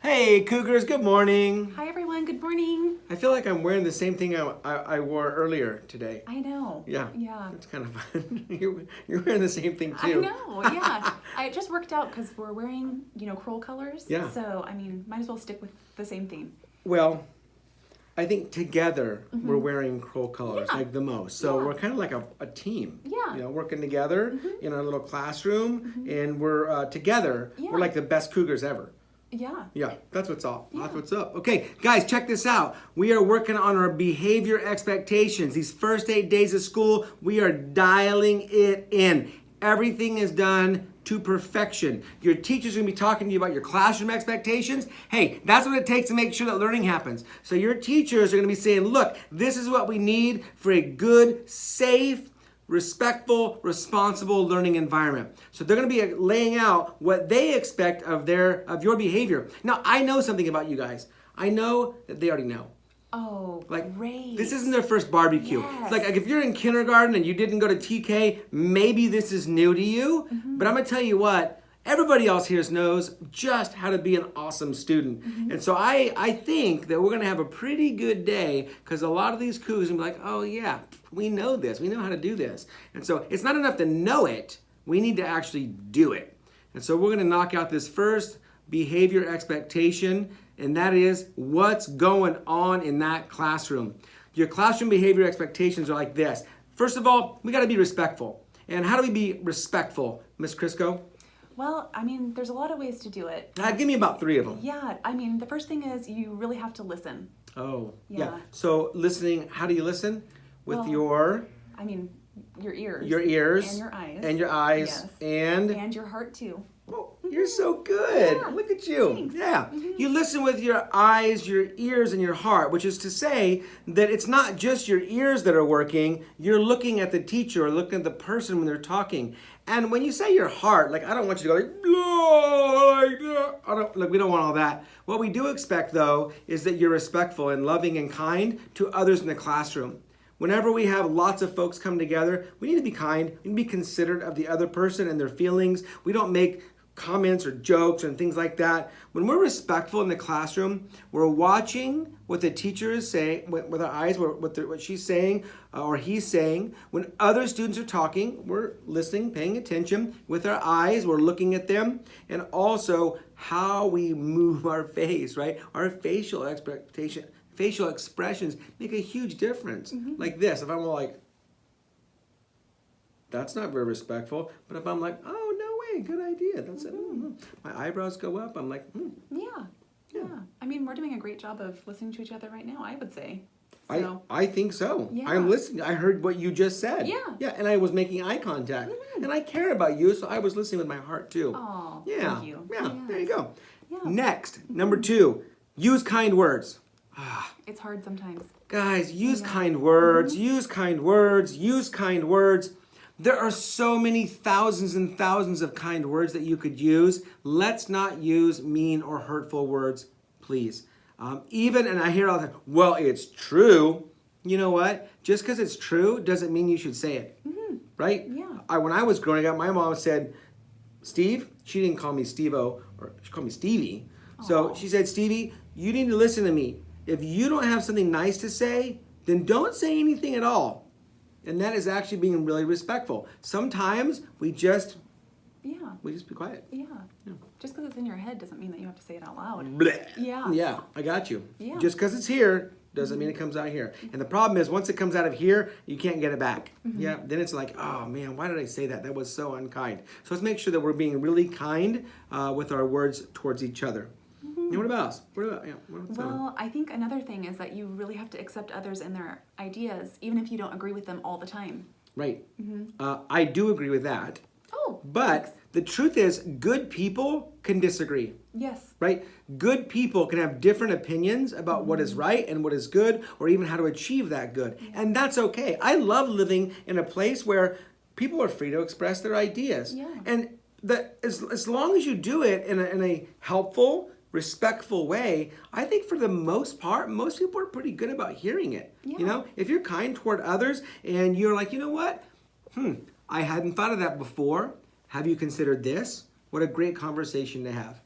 Hey, Cougars, good morning. Hi, everyone. Good morning. I feel like I'm wearing the same thing I wore earlier today. I know. Yeah. Yeah. It's kind of fun. You're wearing the same thing I too. know. Yeah. It just worked out because we're wearing, Crowell colors. Yeah. So, might as well stick with the same theme. Well, I think together we're wearing Crowell colors Yeah. like the most. So Yeah. we're kind of like a team. Yeah. Working together in our little classroom, and we're together. Yeah. We're like the best Cougars ever. Yeah. Yeah, that's what's up. Yeah. That's what's up. Okay, guys, check this out. We are working on our behavior expectations. These first 8 days of school, we are dialing it in. Everything is done to perfection. Your teacher's gonna be talking to you about your classroom expectations. Hey, that's what it takes to make sure that learning happens. So your teachers are gonna be saying, look, this is what we need for a good, safe, respectful, responsible learning environment. So they're going to be laying out what they expect of your behavior. Now, I know something about you guys. I know that they already know. Oh, great. This isn't their first barbecue. Yes. It's like if you're in kindergarten and you didn't go to TK, maybe this is new to you. But I'm going to tell you what, everybody else here knows just how to be an awesome student. And so I think that we're going to have a pretty good day because a lot of these Cougars will be like, oh yeah, we know this. We know how to do this. And so it's not enough to know it. We need to actually do it. And so we're going to knock out this first behavior expectation, and that is what's going on in that classroom. Your classroom behavior expectations are like this. First of all, we got to be respectful. And how do we be respectful, Miss Crisco? Well, there's a lot of ways to do it. Give me about 3 of them. Yeah. The first thing is you really have to listen. Oh, Yeah. So listening, how do you listen? With Well, your ears. your ears And your eyes. and your eyes Yes. and And your heart, too. oh, you're so good. Yeah. Look at you. Thanks. Yeah. You listen with your eyes, your ears, and your heart, which is to say that it's not just your ears that are working. You're looking at the teacher or looking at the person when they're talking. And when you say your heart, I don't want you to go like, "Blah," like that. We don't want all that. What we do expect, though, is that you're respectful and loving and kind to others in the classroom. Whenever we have lots of folks come together, we need to be kind. We need to be considerate of the other person and their feelings. We don't make comments or jokes and things like that. When we're respectful in the classroom, we're watching what the teacher is saying with our eyes, what she's saying or he's saying. When other students are talking, we're listening, paying attention. With our eyes, we're looking at them. And also how we move our face, right? Our facial expressions make a huge difference. Like this, if I'm like, that's not very respectful. But if I'm like, oh, no way, good idea. That's it. My eyebrows go up. I'm like, Yeah. We're doing a great job of listening to each other right now, I would say. I think so. Yeah. I'm listening. I heard what you just said. Yeah. Yeah, and I was making eye contact. And I care about you, so I was listening with my heart too. Oh, Yeah. thank you. Yeah, there you Yes. go. Yeah. Next, number 2, use kind words. It's hard sometimes. Guys, use kind words, use kind words, use kind words. There are so many thousands and thousands of kind words that you could use. Let's not use mean or hurtful words, please. And I hear all the time, well, it's true. You know what? Just because it's true doesn't mean you should say it, right? Yeah. When I was growing up, my mom said, Steve, she didn't call me Steve-O, or she called me Stevie. So she said, Stevie, you need to listen to me. If you don't have something nice to say, then don't say anything at all. And that is actually being really respectful. Sometimes we just be quiet. Yeah. Just because it's in your head doesn't mean that you have to say it out loud. Bleh. Yeah. Yeah, I got you. Yeah. Just because it's here doesn't mean it comes out here. And the problem is once it comes out of here, you can't get it back. Yeah, then it's like, oh man, why did I say that? That was so unkind. So let's make sure that we're being really kind with our words towards each other. And what about us? Well, I think another thing is that you really have to accept others and their ideas, even if you don't agree with them all the time. Right. I do agree with that. Oh, But thanks. the truth is, good people can disagree. Yes. Right? Good people can have different opinions about what is right and what is good, or even how to achieve that good. And that's okay. I love living in a place where people are free to express their ideas. Yeah. And as long as you do it in a helpful, respectful way, I think for the most part, most people are pretty good about hearing it. Yeah. If you're kind toward others and you're like, you know what? I hadn't thought of that before. Have you considered this? What a great conversation to have.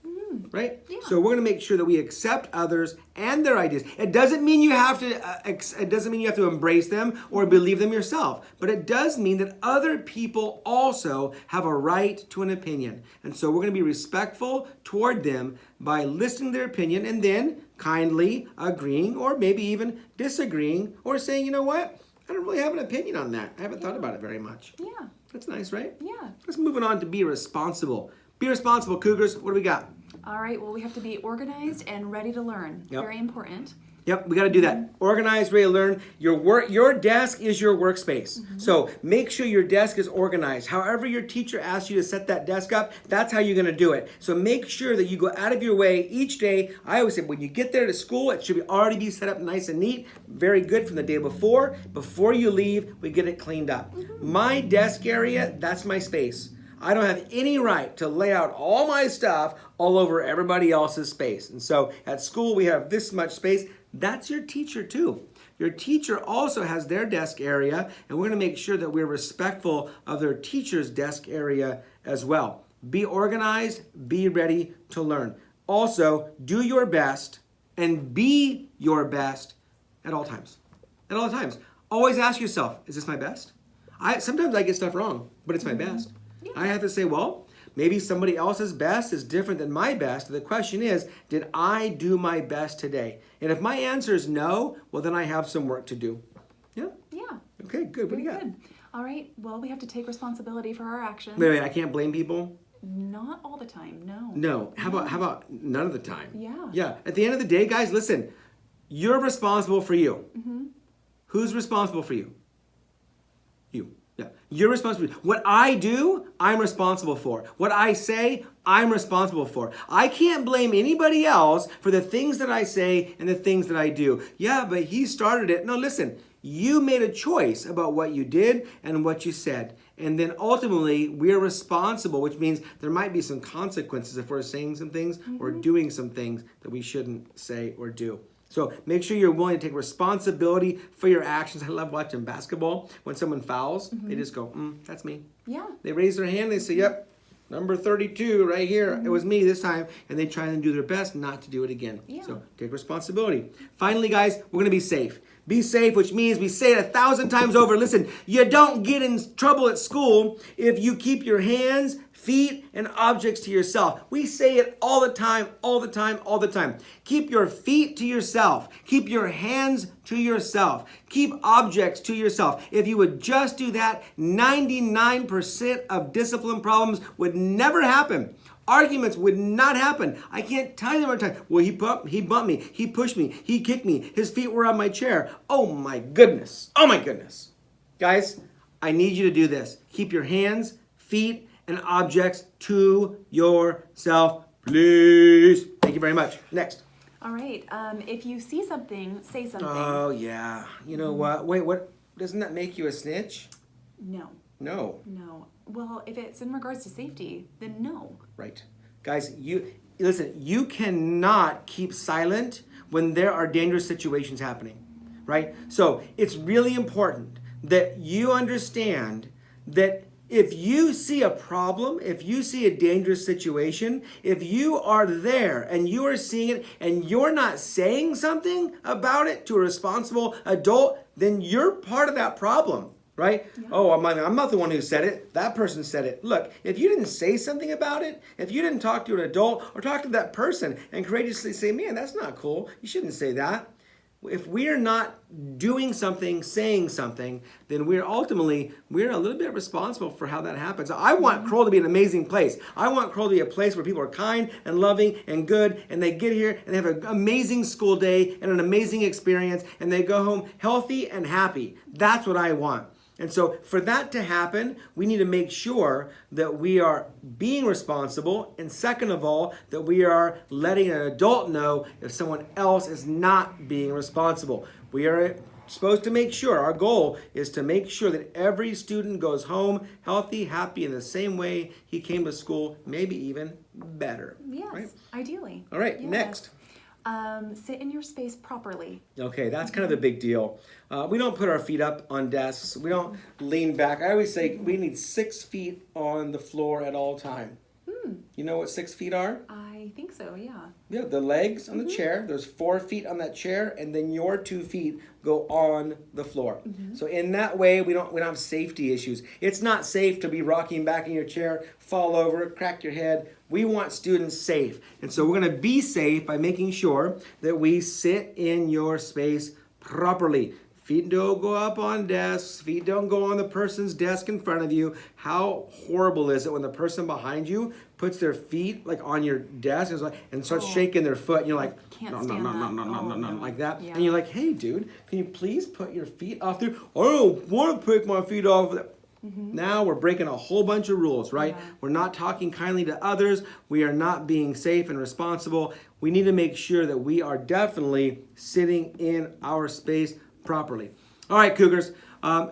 right? Yeah. So we're going to make sure that we accept others and their ideas. It doesn't mean you have to. It doesn't mean you have to embrace them or believe them yourself. But it does mean that other people also have a right to an opinion, and so we're going to be respectful toward them by listening to their opinion and then kindly agreeing or maybe even disagreeing or saying, you know what, I don't really have an opinion on that. I haven't thought about it very much. Yeah. That's nice, right? Yeah. Let's move on to be responsible. Be responsible, Cougars. What do we got? All right. Well, we have to be organized and ready to learn. Yep. Very important. Yep, we got to do that. Organize, ready to learn. Your desk is your workspace. So make sure your desk is organized. However your teacher asks you to set that desk up, that's how you're going to do it. So make sure that you go out of your way each day. I always say when you get there to school, it should already be set up nice and neat. Very good from the day before. Before you leave, we get it cleaned up. My desk area, that's my space. I don't have any right to lay out all my stuff all over everybody else's space. And so at school, we have this much space. That's your teacher too. Your teacher also has their desk area, and we're going to make sure that we're respectful of their teacher's desk area as well. Be organized, be ready to learn. Also, do your best and be your best at all times. At all times. Always ask yourself, is this my best? Sometimes I get stuff wrong, but it's my best. Yeah. I have to say, well, maybe somebody else's best is different than my best. The question is, did I do my best today? And if my answer is no, well, then I have some work to do. Yeah? Yeah. Okay, good. What do you got? Good. All right. Well, we have to take responsibility for our actions. Wait, I can't blame people? Not all the time. No. No. How about none of the time? Yeah. Yeah. At the end of the day, guys, listen, you're responsible for you. Who's responsible for you? You. Yeah. You're responsible. What I do, I'm responsible for. What I say, I'm responsible for. I can't blame anybody else for the things that I say and the things that I do. Yeah, but he started it. No, listen. You made a choice about what you did and what you said. And then ultimately, we're responsible, which means there might be some consequences if we're saying some things or doing some things that we shouldn't say or do. So make sure you're willing to take responsibility for your actions. I love watching basketball. When someone fouls, they just go, that's me. Yeah. They raise their hand, they say, yep, number 32 right here. It was me this time. And they try and do their best not to do it again. Yeah. So take responsibility. Finally, guys, we're going to be safe. Be safe, which means we say it 1,000 times over. Listen, you don't get in trouble at school if you keep your hands, feet, and objects to yourself. We say it all the time, all the time, all the time. Keep your feet to yourself. Keep your hands to yourself. Keep objects to yourself. If you would just do that, 99% of discipline problems would never happen. Arguments would not happen. I can't tell you the amount of time. Well, he bumped me. He pushed me. He kicked me. His feet were on my chair. Oh my goodness. Oh my goodness. Guys, I need you to do this. Keep your hands, feet, and objects to yourself, please. Thank you very much. Next. All right. If you see something, say something. Oh, yeah. You know what? Wait, what? Doesn't that make you a snitch? No. No. No. Well, if it's in regards to safety, then no. Right. Guys, listen, you cannot keep silent when there are dangerous situations happening, right? So it's really important that you understand that if you see a problem, if you see a dangerous situation, if you are there and you are seeing it and you're not saying something about it to a responsible adult, then you're part of that problem. Right? Yeah. Oh, I'm not the one who said it. That person said it. Look, if you didn't say something about it, if you didn't talk to an adult or talk to that person and courageously say, man, that's not cool. You shouldn't say that. If we're not doing something, saying something, then we're a little bit responsible for how that happens. I want Crowell to be an amazing place. I want Crowell to be a place where people are kind and loving and good, and they get here and they have an amazing school day and an amazing experience, and they go home healthy and happy. That's what I want. And so for that to happen, we need to make sure that we are being responsible. And second of all, that we are letting an adult know if someone else is not being responsible. We are supposed to make sure, our goal is to make sure that every student goes home healthy, happy, in the same way he came to school, maybe even better. Yes, right? Ideally. All right, yes. Next. Sit in your space properly. Okay, that's kind of the big deal. We don't put our feet up on desks. We don't lean back. I always say we need 6 feet on the floor at all time. You know what 6 feet are? I think so, yeah. Yeah, the legs on the chair, there's 4 feet on that chair, and then your 2 feet go on the floor. So in that way, we don't have safety issues. It's not safe to be rocking back in your chair, fall over, crack your head. We want students safe. And so we're going to be safe by making sure that we sit in your space properly. Feet don't go up on desks. Feet don't go on the person's desk in front of you. How horrible is it when the person behind you puts their feet like on your desk and starts shaking their foot, and you're like, Can't no, stand that. like that. Yeah. And you're like, hey, dude, can you please put your feet off there? I don't want to pick my feet off there. Now we're breaking a whole bunch of rules, right? Yeah. We're not talking kindly to others. We are not being safe and responsible. We need to make sure that we are definitely sitting in our space properly. All right, Cougars.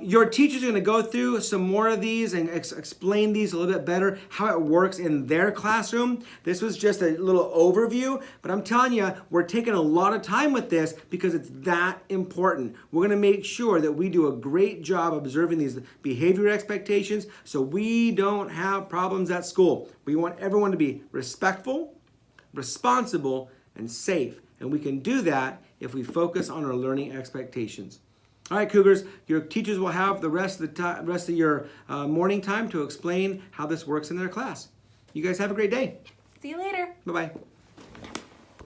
Your teachers are going to go through some more of these and explain these a little bit better, how it works in their classroom. This was just a little overview, but I'm telling you, we're taking a lot of time with this because it's that important. We're going to make sure that we do a great job observing these behavior expectations so we don't have problems at school. We want everyone to be respectful, responsible, and safe. And we can do that if we focus on our learning expectations. All right, Cougars, your teachers will have the rest of your morning time to explain how this works in their class. You guys have a great day. See you later. Bye-bye.